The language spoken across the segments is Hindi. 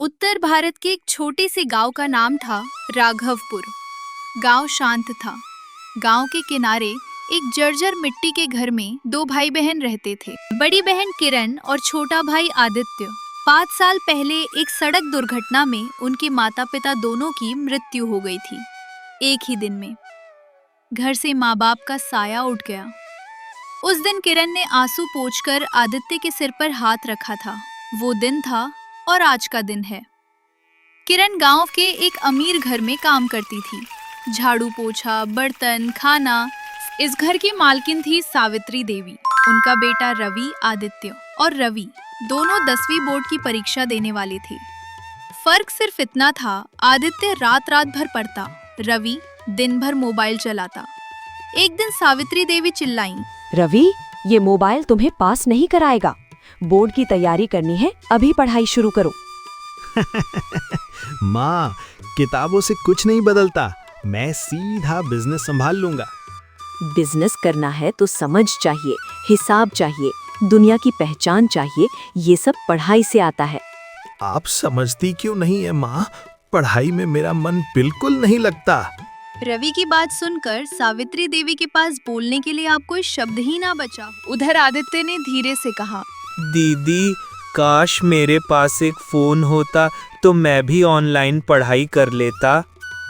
उत्तर भारत के एक छोटे से गांव का नाम था राघवपुर। गांव शांत था। गांव के किनारे एक जर्जर मिट्टी के घर में दो भाई बहन रहते थे। बड़ी बहन किरण और छोटा भाई आदित्य। 5 साल पहले एक सड़क दुर्घटना में उनके माता पिता दोनों की मृत्यु हो गई थी। एक ही दिन में घर से माँ बाप का साया उठ गया। उस दिन किरण ने आंसू पोंछकर आदित्य के सिर पर हाथ रखा था। वो दिन था और आज का दिन है। किरण गांव के एक अमीर घर में काम करती थी। झाड़ू पोछा, बर्तन, खाना। इस घर की मालकिन थी सावित्री देवी। उनका बेटा रवि, आदित्य और रवि दोनों 10वीं बोर्ड की परीक्षा देने वाले थे। फर्क सिर्फ इतना था, आदित्य रात भर पढ़ता, रवि दिन भर मोबाइल चलाता। एक दिन सावित्री देवी चिल्लाईं, रवि, ये मोबाइल तुम्हें पास नहीं कराएगा। बोर्ड की तैयारी करनी है, अभी पढ़ाई शुरू करो। माँ, किताबों से कुछ नहीं बदलता। मैं सीधा बिजनेस संभाल लूंगा। बिजनेस करना है तो समझ चाहिए, हिसाब चाहिए, दुनिया की पहचान चाहिए। ये सब पढ़ाई से आता है। आप समझती क्यों नहीं है माँ? पढ़ाई में मेरा मन बिल्कुल नहीं लगता। रवि की बात सुनकर सावित्री देवी के पास बोलने के लिए अब कोई शब्द ही ना बचा। उधर आदित्य ने धीरे से कहा, दीदी, काश मेरे पास एक फोन होता तो मैं भी ऑनलाइन पढ़ाई कर लेता।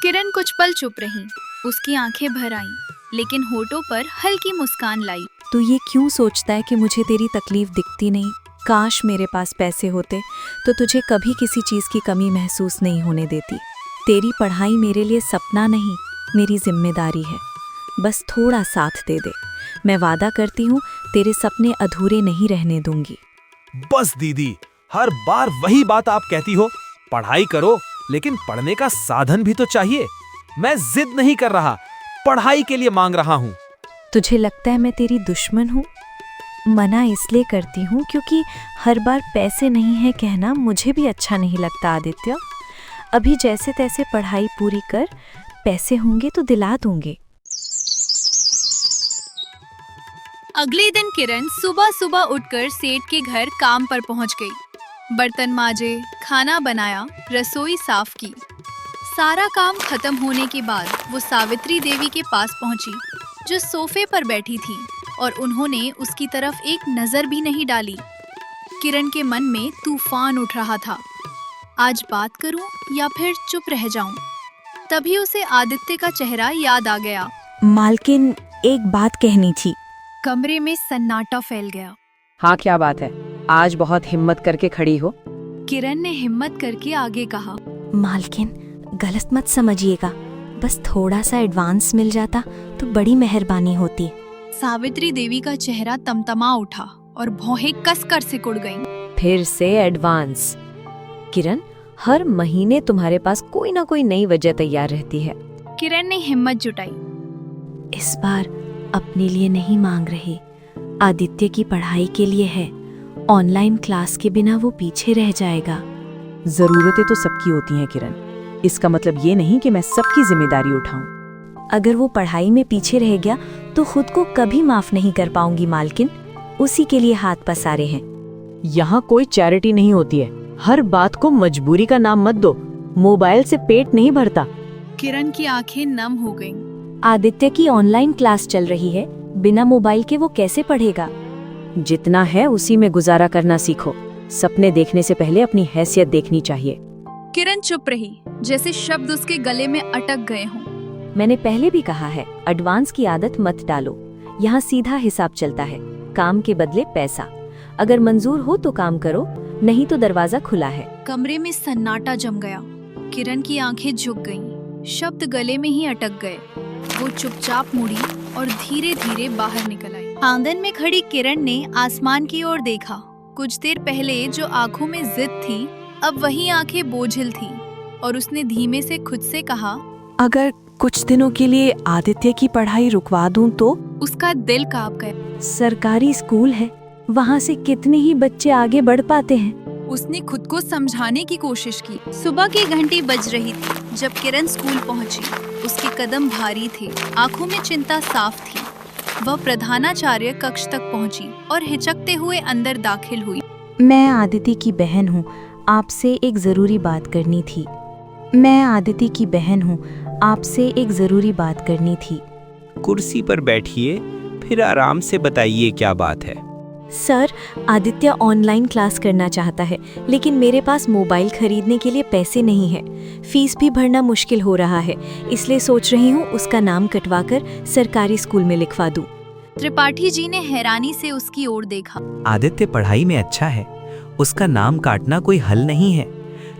किरण कुछ पल चुप रही। उसकी आंखें भर आईं, लेकिन होठों पर हल्की मुस्कान लाई। तू ये क्यों सोचता है कि मुझे तेरी तकलीफ दिखती नहीं? काश मेरे पास पैसे होते तो तुझे कभी किसी चीज़ की कमी महसूस नहीं होने देती। तेरी पढ़ाई मेरे लिए सपना नहीं, मेरी जिम्मेदारी है। बस थोड़ा साथ दे दे। मैं वादा करती हूँ तेरे सपने अधूरे नहीं रहने दूंगी। बस दीदी, हर बार वही बात आप कहती हो। पढ़ाई करो, लेकिन पढ़ने का साधन भी तो चाहिए। मैं जिद नहीं कर रहा, पढ़ाई के लिए मांग रहा हूँ। तुझे लगता है मैं तेरी दुश्मन हूँ? मना इसलिए करती हूँ क्योंकि हर बार पैसे नहीं है कहना मुझे भी अच्छा नहीं लगता। आदित्य, अभी जैसे तैसे पढ़ाई पूरी कर, पैसे होंगे तो दिला दूंगे। अगले दिन किरण सुबह सुबह उठकर सेठ के घर काम पर पहुंच गई। बर्तन माजे, खाना बनाया, रसोई साफ की। सारा काम खत्म होने के बाद वो सावित्री देवी के पास पहुंची, जो सोफे पर बैठी थी, और उन्होंने उसकी तरफ एक नजर भी नहीं डाली। किरण के मन में तूफान उठ रहा था। आज बात करूं या फिर चुप रह जाऊं? तभी उसे आदित्य का चेहरा याद आ गया। मालकिन, एक बात कहनी थी। कमरे में सन्नाटा फैल गया। हाँ, क्या बात है? आज बहुत हिम्मत करके खड़ी हो। किरण ने हिम्मत करके आगे कहा, मालकिन, गलत मत समझिएगा। बस थोड़ा सा एडवांस मिल जाता तो बड़ी मेहरबानी होती। सावित्री देवी का चेहरा तमतमा उठा और भौहें कसकर सिकुड़ गईं। फिर से एडवांस? किरण, हर महीने तुम्हारे पास कोई ना कोई नई वजह तैयार रहती है। किरण ने हिम्मत जुटाई। इस बार अपने लिए नहीं मांग रही, आदित्य की पढ़ाई के लिए है। ऑनलाइन क्लास के बिना वो पीछे रह जाएगा। जरूरतें तो सबकी होती हैं किरण। इसका मतलब ये नहीं कि मैं सबकी जिम्मेदारी उठाऊं। अगर वो पढ़ाई में पीछे रह गया तो खुद को कभी माफ नहीं कर पाऊंगी मालकिन। उसी के लिए हाथ पसारे हैं। यहाँ कोई चैरिटी नहीं होती है। हर बात को मजबूरी का नाम मत दो। मोबाइल से पेट नहीं भरता। किरण की आंखें नम हो गईं। आदित्य की ऑनलाइन क्लास चल रही है, बिना मोबाइल के वो कैसे पढ़ेगा? जितना है उसी में गुजारा करना सीखो। सपने देखने से पहले अपनी हैसियत देखनी चाहिए। किरण चुप रही, जैसे शब्द उसके गले में अटक गए हों। मैंने पहले भी कहा है, एडवांस की आदत मत डालो। यहाँ सीधा हिसाब चलता है, काम के बदले पैसा। अगर मंजूर हो तो काम करो, नहीं तो दरवाजा खुला है। कमरे में सन्नाटा जम गया। किरण की आंखें झुक गईं, शब्द गले में ही अटक गए। वो चुपचाप मुड़ी और धीरे धीरे बाहर निकल आई। आंगन में खड़ी किरण ने आसमान की ओर देखा। कुछ देर पहले जो आंखों में जिद थी, अब वही आंखें बोझिल थी, और उसने धीमे से खुद से कहा, अगर कुछ दिनों के लिए आदित्य की पढ़ाई रुकवा दूं तो? उसका दिल कांप गया। सरकारी स्कूल है, वहाँ से कितने ही बच्चे आगे बढ़ पाते हैं। उसने खुद को समझाने की कोशिश की। सुबह की घंटी बज रही थी जब किरण स्कूल पहुंची। उसके कदम भारी थे, आंखों में चिंता साफ थी। वह प्रधानाचार्य कक्ष तक पहुंची और हिचकते हुए अंदर दाखिल हुई। मैं आदित्य की बहन हूँ। आपसे एक ज़रूरी बात करनी थी। मैं आदिति की बहन हूँ, आपसे एक ज़रूरी बात करनी थी। कुर्सी पर बैठिए, फिर आराम से बताइए क्या बात है। सर, आदित्य ऑनलाइन क्लास करना चाहता है, लेकिन मेरे पास मोबाइल खरीदने के लिए पैसे नहीं है। फीस भी भरना मुश्किल हो रहा है, इसलिए सोच रही हूँ उसका नाम कटवाकर सरकारी स्कूल में लिखवा दूँ। त्रिपाठी जी ने हैरानी से उसकी ओर देखा। आदित्य पढ़ाई में अच्छा है, उसका नाम काटना कोई हल नहीं है।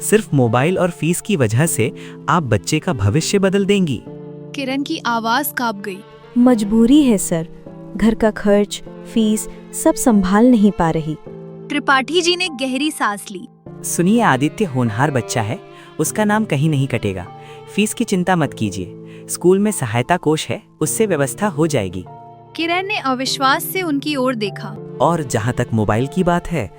सिर्फ मोबाइल और फीस की वजह से आप बच्चे का भविष्य बदल देंगी। किरण की आवाज कांप गई। मजबूरी है सर, घर का खर्च, फीस सब संभाल नहीं पा रही। त्रिपाठी जी ने गहरी सांस ली। सुनिए, आदित्य होनहार बच्चा है, उसका नाम कहीं नहीं कटेगा। फीस की चिंता मत कीजिए, स्कूल में सहायता कोष है, उससे व्यवस्था हो जाएगी। किरण ने अविश्वास से उनकी ओर देखा। और जहाँ तक मोबाइल की बात है,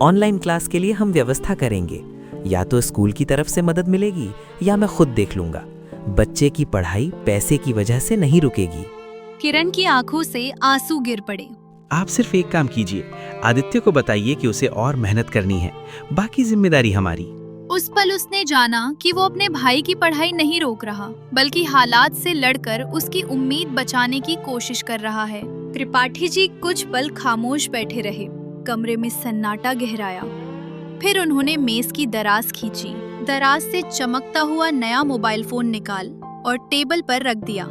ऑनलाइन क्लास के लिए हम व्यवस्था करेंगे। या तो स्कूल की तरफ से मदद मिलेगी या मैं खुद देख लूंगा। बच्चे की पढ़ाई पैसे की वजह से नहीं रुकेगी। किरण की आंखों से आंसू गिर पड़े। आप सिर्फ एक काम कीजिए, आदित्य को बताइए कि उसे और मेहनत करनी है, बाकी जिम्मेदारी हमारी। उस पल उसने जाना कि वो अपने भाई की पढ़ाई नहीं रोक रहा, बल्कि हालात से लड़कर उसकी उम्मीद बचाने की कोशिश कर रहा है। त्रिपाठी जी कुछ पल खामोश बैठे रहे। कमरे में सन्नाटा गहराया। फिर उन्होंने मेज की दराज खींची। दराज से चमकता हुआ नया मोबाइल फोन निकाल और टेबल पर रख दिया।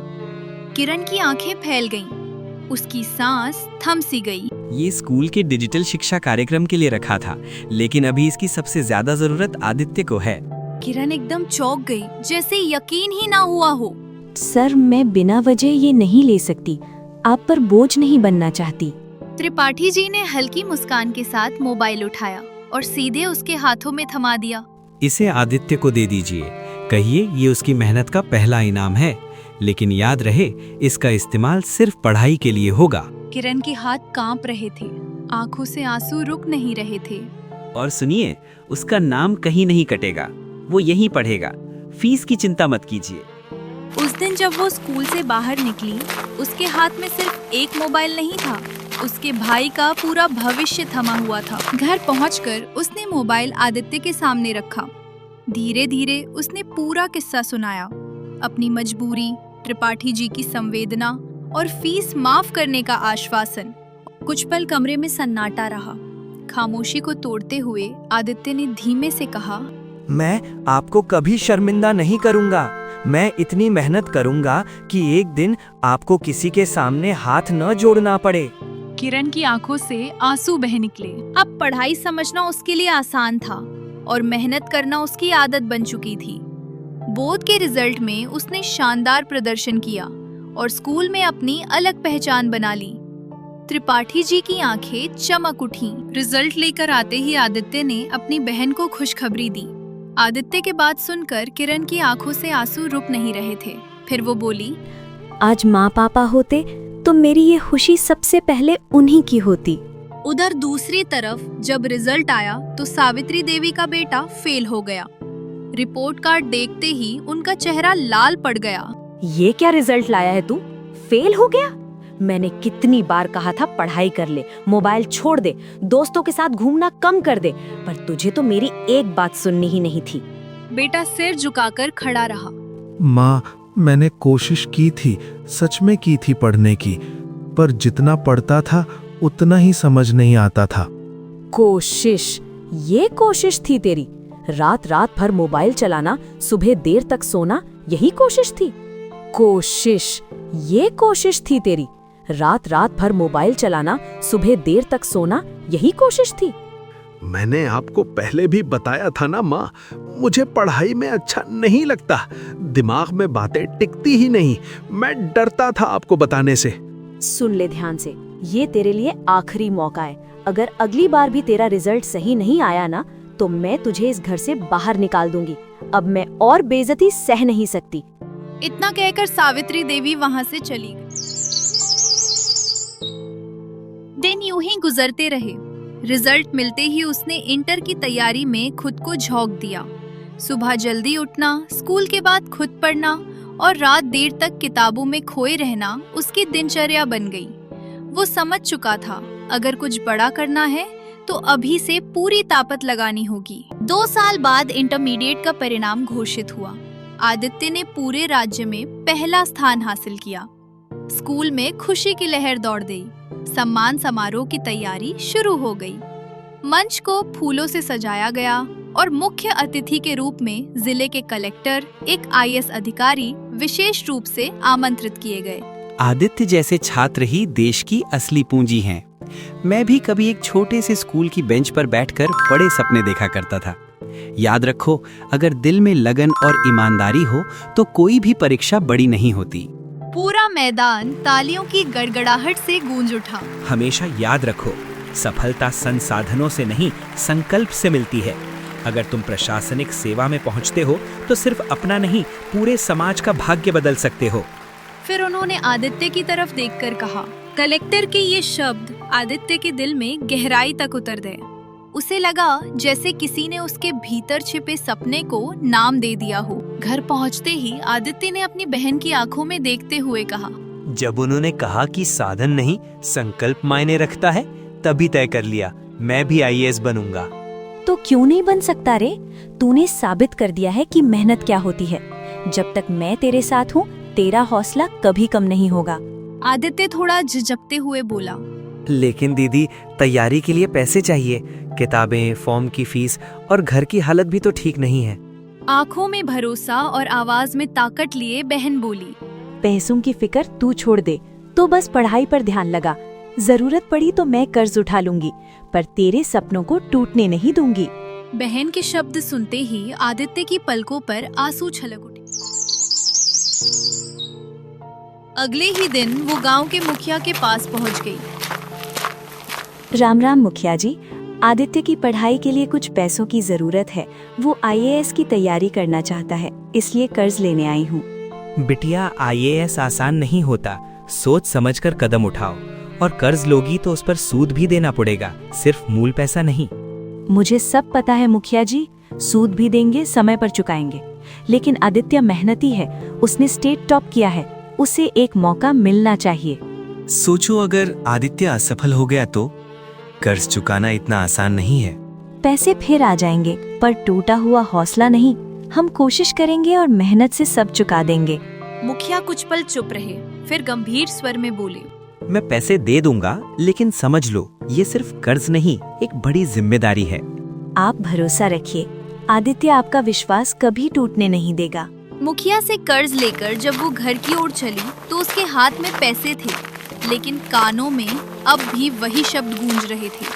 किरण की आंखें फैल गईं। उसकी सांस थम सी गई। ये स्कूल के डिजिटल शिक्षा कार्यक्रम के लिए रखा था, लेकिन अभी इसकी सबसे ज्यादा जरूरत आदित्य को है। किरण एकदम चौंक गई, जैसे यकीन ही ना हुआ हो। सर, मैं बिना वजह ये नहीं ले सकती, आप पर बोझ नहीं बनना चाहती। त्रिपाठी जी ने हल्की मुस्कान के साथ मोबाइल उठाया और सीधे उसके हाथों में थमा दिया। इसे आदित्य को दे दीजिए, कहिए ये उसकी मेहनत का पहला इनाम है, लेकिन याद रहे इसका इस्तेमाल सिर्फ पढ़ाई के लिए होगा। किरण के हाथ कांप रहे थे, आंखों से आंसू रुक नहीं रहे थे। और सुनिए, उसका नाम कहीं नहीं कटेगा, वो यहीं पढ़ेगा। फीस की चिंता मत कीजिए। उस दिन जब वो स्कूल से बाहर निकली, उसके हाथ में सिर्फ एक मोबाइल नहीं था, उसके भाई का पूरा भविष्य थमा हुआ था। घर पहुंचकर उसने मोबाइल आदित्य के सामने रखा। धीरे धीरे उसने पूरा किस्सा सुनाया, अपनी मजबूरी, त्रिपाठी जी की संवेदना और फीस माफ करने का आश्वासन। कुछ पल कमरे में सन्नाटा रहा। खामोशी को तोड़ते हुए आदित्य ने धीमे से कहा, मैं आपको कभी शर्मिंदा नहीं करूंगा। मैं इतनी मेहनत करूंगा कि एक दिन आपको किसी के सामने हाथ न जोड़ना पड़े। किरण की आंखों से आंसू बह निकले। अब पढ़ाई समझना उसके लिए आसान था और मेहनत करना उसकी आदत बन चुकी थी। बोर्ड के रिजल्ट में उसने शानदार प्रदर्शन किया और स्कूल में अपनी अलग पहचान बना ली। त्रिपाठी जी की आंखें चमक उठीं। रिजल्ट लेकर आते ही आदित्य ने अपनी बहन को खुशखबरी दी। आदित्य के बात सुनकर किरण की आंखों से आंसू रुक नहीं रहे थे। फिर वो बोली, आज माँ पापा होते तो मेरी ये खुशी सबसे पहले उन्हीं की होती। उधर दूसरी तरफ जब रिजल्ट आया तो सावित्री देवी का बेटा फेल हो गया। रिपोर्ट कार्ड देखते ही उनका चेहरा लाल पड़ गया। ये क्या रिजल्ट लाया है तू? फेल हो गया? मैंने कितनी बार कहा था पढ़ाई कर ले, मोबाइल छोड़ दे, दोस्तों के साथ घूमना कम कर दे, पर तुझे तो मेरी एक बात सुननी ही नहीं थी। बेटा सिर झुकाकर खड़ा रहा। माँ, मैंने कोशिश की थी, सच में की थी पढ़ने की, पर जितना पढ़ता था उतना ही समझ नहीं आता था। कोशिश? ये कोशिश थी तेरी? रात रात भर मोबाइल चलाना, सुबह देर तक सोना, यही कोशिश थी? कोशिश? ये कोशिश थी तेरी? रात रात भर मोबाइल चलाना, सुबह देर तक सोना, यही कोशिश थी? मैंने आपको पहले भी बताया था ना माँ, मुझे पढ़ाई में अच्छा नहीं लगता, दिमाग में बातें टिकती ही नहीं। मैं डरता था आपको बताने से। सुन ले ध्यान से, ये तेरे लिए आखिरी मौका है। अगर अगली बार भी तेरा रिजल्ट सही नहीं आया ना, तो मैं तुझे इस घर से बाहर निकाल दूंगी। अब मैं और बेइज्जती सह नहीं सकती। इतना कहकर सावित्री देवी वहां से चली गई। दिन यूं ही गुजरते रहे। रिजल्ट मिलते ही उसने इंटर की तैयारी में खुद को झोंक दिया। सुबह जल्दी उठना, स्कूल के बाद खुद पढ़ना और रात देर तक किताबों में खोए रहना उसकी दिनचर्या बन गई। वो समझ चुका था, अगर कुछ बड़ा करना है तो अभी से पूरी ताकत लगानी होगी। 2 साल बाद इंटरमीडिएट का परिणाम घोषित हुआ। आदित्य ने पूरे राज्य में पहला स्थान हासिल किया। स्कूल में खुशी की लहर दौड़ गई। सम्मान समारोह की तैयारी शुरू हो गई। मंच को फूलों से सजाया गया और मुख्य अतिथि के रूप में जिले के कलेक्टर, एक आईएएस अधिकारी विशेष रूप से आमंत्रित किए गए। आदित्य जैसे छात्र ही देश की असली पूंजी हैं। मैं भी कभी एक छोटे से स्कूल की बेंच पर बैठकर बड़े सपने देखा करता था। याद रखो, अगर दिल में लगन और ईमानदारी हो तो कोई भी परीक्षा बड़ी नहीं होती। पूरा मैदान तालियों की गड़गड़ाहट से गूंज उठा। हमेशा याद रखो, सफलता संसाधनों से नहीं, संकल्प से मिलती है। अगर तुम प्रशासनिक सेवा में पहुंचते हो तो सिर्फ अपना नहीं, पूरे समाज का भाग्य बदल सकते हो। फिर उन्होंने आदित्य की तरफ देखकर कहा। कलेक्टर के ये शब्द आदित्य के दिल में गहराई तक उतर गए। उसे लगा जैसे किसी ने उसके भीतर छिपे सपने को नाम दे दिया हो। घर पहुंचते ही आदित्य ने अपनी बहन की आंखों में देखते हुए कहा, जब उन्होंने कहा कि साधन नहीं संकल्प मायने रखता है, तभी तय कर लिया मैं भी आईएएस बनूंगा। तो क्यों नहीं बन सकता रे? तूने साबित कर दिया है कि मेहनत क्या होती है। जब तक मैं तेरे साथ हूँ, तेरा हौसला कभी कम नहीं होगा। आदित्य थोड़ा झिझकते हुए बोला, लेकिन दीदी, तैयारी के लिए पैसे चाहिए, किताबें, फॉर्म की फीस और घर की हालत भी तो ठीक नहीं है। आंखों में भरोसा और आवाज में ताकत लिए बहन बोली, पैसों की फिक्र तू छोड़ दे, तो बस पढ़ाई पर ध्यान लगा। जरूरत पड़ी तो मैं कर्ज उठा लूंगी, पर तेरे सपनों को टूटने नहीं दूंगी। बहन के शब्द सुनते ही आदित्य की पलकों पर आंसू छलक उठे। अगले ही दिन वो गांव के मुखिया के पास पहुंच गई। राम राम मुखिया जी, आदित्य की पढ़ाई के लिए कुछ पैसों की जरूरत है। वो आईएएस की तैयारी करना चाहता है, इसलिए कर्ज लेने आई हूँ। बिटिया, आईएएस आसान नहीं होता। सोच समझकर कदम उठाओ, और कर्ज लोगी तो उस पर सूद भी देना पड़ेगा, सिर्फ मूल पैसा नहीं। मुझे सब पता है मुखिया जी, सूद भी देंगे, समय पर चुकाएंगे। लेकिन आदित्य मेहनती है, उसने स्टेट टॉप किया है, उसे एक मौका मिलना चाहिए। सोचो, अगर आदित्य असफल हो गया तो कर्ज चुकाना इतना आसान नहीं है। पैसे फिर आ जाएंगे, पर टूटा हुआ हौसला नहीं। हम कोशिश करेंगे और मेहनत से सब चुका देंगे। मुखिया कुछ पल चुप रहे, फिर गंभीर स्वर में बोले, मैं पैसे दे दूंगा, लेकिन समझ लो, ये सिर्फ कर्ज नहीं, एक बड़ी जिम्मेदारी है। आप भरोसा रखिए, आदित्य आपका विश्वास कभी टूटने नहीं देगा। मुखिया से कर्ज लेकर जब वो घर की ओर चली तो उसके हाथ में पैसे थे, लेकिन कानों में अब भी वही शब्द गूंज रहे थे,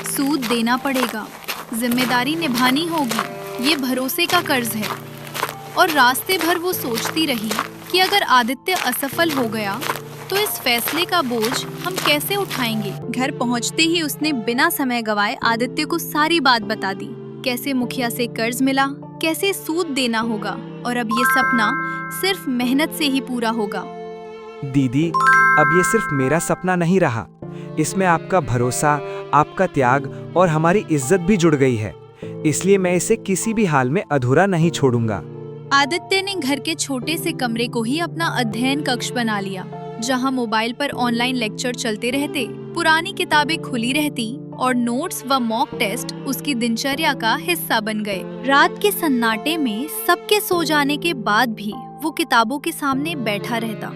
सूद देना पड़ेगा, जिम्मेदारी निभानी होगी, ये भरोसे का कर्ज है। और रास्ते भर वो सोचती रही कि अगर आदित्य असफल हो गया तो इस फैसले का बोझ हम कैसे उठाएंगे। घर पहुंचते ही उसने बिना समय गवाए आदित्य को सारी बात बता दी, कैसे मुखिया से कर्ज मिला, कैसे सूद देना होगा, और अब ये सपना सिर्फ मेहनत से ही पूरा होगा। दीदी, अब ये सिर्फ मेरा सपना नहीं रहा, इसमें आपका भरोसा, आपका त्याग और हमारी इज्जत भी जुड़ गई है। इसलिए मैं इसे किसी भी हाल में अधूरा नहीं छोड़ूंगा। आदित्य ने घर के छोटे से कमरे को ही अपना अध्ययन कक्ष बना लिया, जहां मोबाइल पर ऑनलाइन लेक्चर चलते रहते, पुरानी किताबें खुली रहती और नोट्स व मॉक टेस्ट उसकी दिनचर्या का हिस्सा बन गए। रात के सन्नाटे में सबके सो जाने के बाद भी वो किताबों के सामने बैठा रहता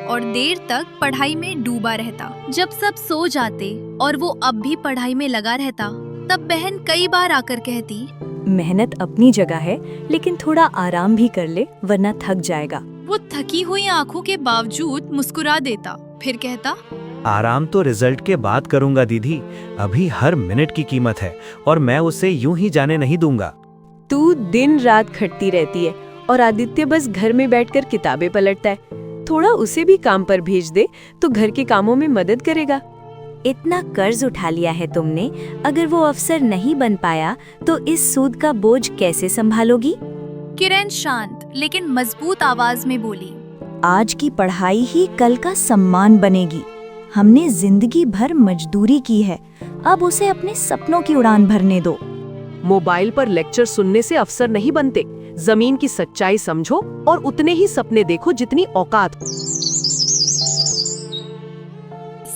और देर तक पढ़ाई में डूबा रहता। जब सब सो जाते और वो अब भी पढ़ाई में लगा रहता, तब बहन कई बार आकर कहती, मेहनत अपनी जगह है, लेकिन थोड़ा आराम भी कर ले, वरना थक जाएगा। वो थकी हुई आंखों के बावजूद मुस्कुरा देता, फिर कहता, आराम तो रिजल्ट के बाद करूंगा दीदी, अभी हर मिनट की कीमत है और मैं उसे यूं ही जाने नहीं दूंगा। तू दिन रात खटती रहती है और आदित्य बस घर में बैठकर किताबें पलटता है। थोड़ा उसे भी काम पर भेज दे तो घर के कामों में मदद करेगा। इतना कर्ज उठा लिया है तुमने, अगर वो अफसर नहीं बन पाया तो इस सूद का बोझ कैसे संभालोगी? किरण शांत लेकिन मजबूत आवाज में बोली, आज की पढ़ाई ही कल का सम्मान बनेगी। हमने जिंदगी भर मजदूरी की है, अब उसे अपने सपनों की उड़ान भरने दो। मोबाइल पर लेक्चर सुनने से अफसर नहीं बनते। जमीन की सच्चाई समझो और उतने ही सपने देखो जितनी औकात।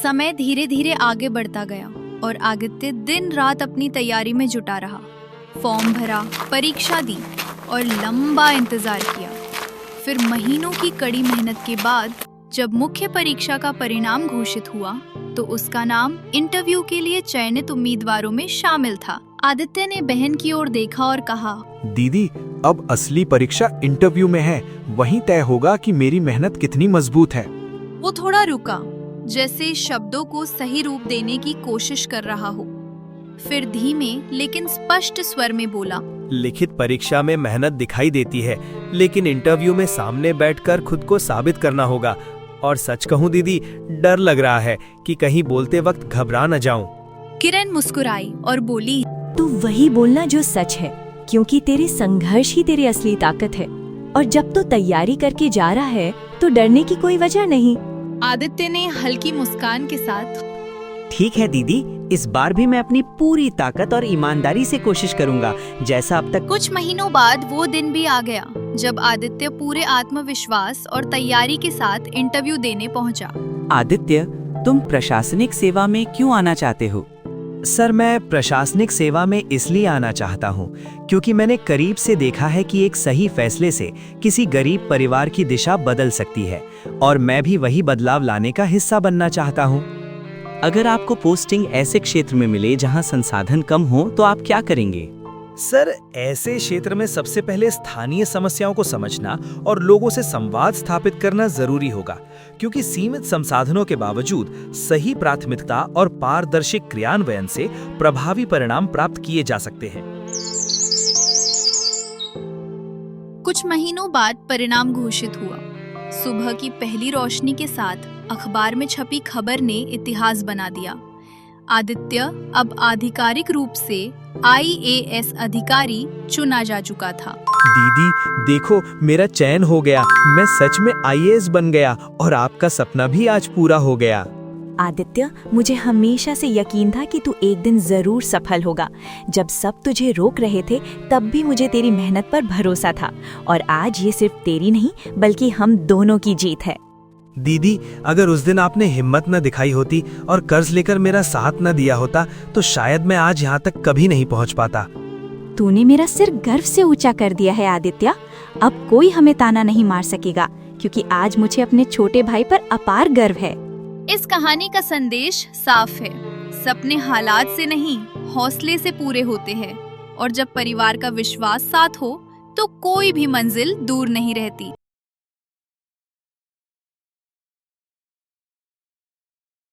समय धीरे धीरे आगे बढ़ता गया और आदित्य दिन रात अपनी तैयारी में जुटा रहा। फॉर्म भरा, परीक्षा दी और लंबा इंतजार किया। फिर महीनों की कड़ी मेहनत के बाद जब मुख्य परीक्षा का परिणाम घोषित हुआ तो उसका नाम इंटरव्यू के लिए चयनित उम्मीदवारों में शामिल था। आदित्य ने बहन की ओर देखा और कहा, दीदी, अब असली परीक्षा इंटरव्यू में है, वहीं तय होगा कि मेरी मेहनत कितनी मजबूत है। वो थोड़ा रुका, जैसे शब्दों को सही रूप देने की कोशिश कर रहा हो। फिर धीमे लेकिन स्पष्ट स्वर में बोला, लिखित परीक्षा में मेहनत दिखाई देती है, लेकिन इंटरव्यू में सामने बैठकर खुद को साबित करना होगा। और सच कहूं दीदी, डर लग रहा है कि कहीं बोलते वक्त घबरा न जाऊं। किरण मुस्कुराई और बोली, तू वही बोलना जो सच है, क्योंकि तेरे संघर्ष ही तेरी असली ताकत है। और जब तू तैयारी करके जा रहा है तो डरने की कोई वजह नहीं। आदित्य ने हल्की मुस्कान के साथ, ठीक है दीदी, इस बार भी मैं अपनी पूरी ताकत और ईमानदारी से कोशिश करूंगा, जैसा अब तक। कुछ महीनों बाद वो दिन भी आ गया जब आदित्य पूरे आत्मविश्वास और तैयारी के साथ इंटरव्यू देने पहुंचा। आदित्य, तुम प्रशासनिक सेवा में क्यों आना चाहते हो? सर, मैं प्रशासनिक सेवा में इसलिए आना चाहता हूँ क्योंकि मैंने करीब से देखा है कि एक सही फैसले से किसी गरीब परिवार की दिशा बदल सकती है, और मैं भी वही बदलाव लाने का हिस्सा बनना चाहता हूँ। अगर आपको पोस्टिंग ऐसे क्षेत्र में मिले जहां संसाधन कम हो तो आप क्या करेंगे? सर, ऐसे क्षेत्र में सबसे पहले स्थानीय समस्याओं को समझना और लोगों से संवाद स्थापित करना जरूरी होगा, क्योंकि सीमित संसाधनों के बावजूद सही प्राथमिकता और पारदर्शी क्रियान्वयन से प्रभावी परिणाम प्राप्त किए जा सकते हैं। कुछ महीनों बाद परिणाम घोषित हुआ। सुबह की पहली रोशनी के साथ अखबार में छपी खबर ने इतिहास बना दिया। आदित्य अब आधिकारिक रूप से IAS अधिकारी चुना जा चुका था। दीदी, देखो, मेरा चयन हो गया, मैं सच में IAS बन गया और आपका सपना भी आज पूरा हो गया। आदित्य, मुझे हमेशा से यकीन था कि तू एक दिन जरूर सफल होगा। जब सब तुझे रोक रहे थे तब भी मुझे तेरी मेहनत पर भरोसा था, और आज ये सिर्फ तेरी नहीं बल्कि हम दोनों की जीत है। दीदी, अगर उस दिन आपने हिम्मत न दिखाई होती और कर्ज लेकर मेरा साथ न दिया होता तो शायद मैं आज यहाँ तक कभी नहीं पहुँच पाता। तूने मेरा सिर गर्व से ऊंचा कर दिया है आदित्य। अब कोई हमें ताना नहीं मार सकेगा, क्योंकि आज मुझे अपने छोटे भाई पर अपार गर्व है। इस कहानी का संदेश साफ है, सपने हालात से नहीं हौसले से पूरे होते हैं, और जब परिवार का विश्वास साथ हो तो कोई भी मंजिल दूर नहीं रहती।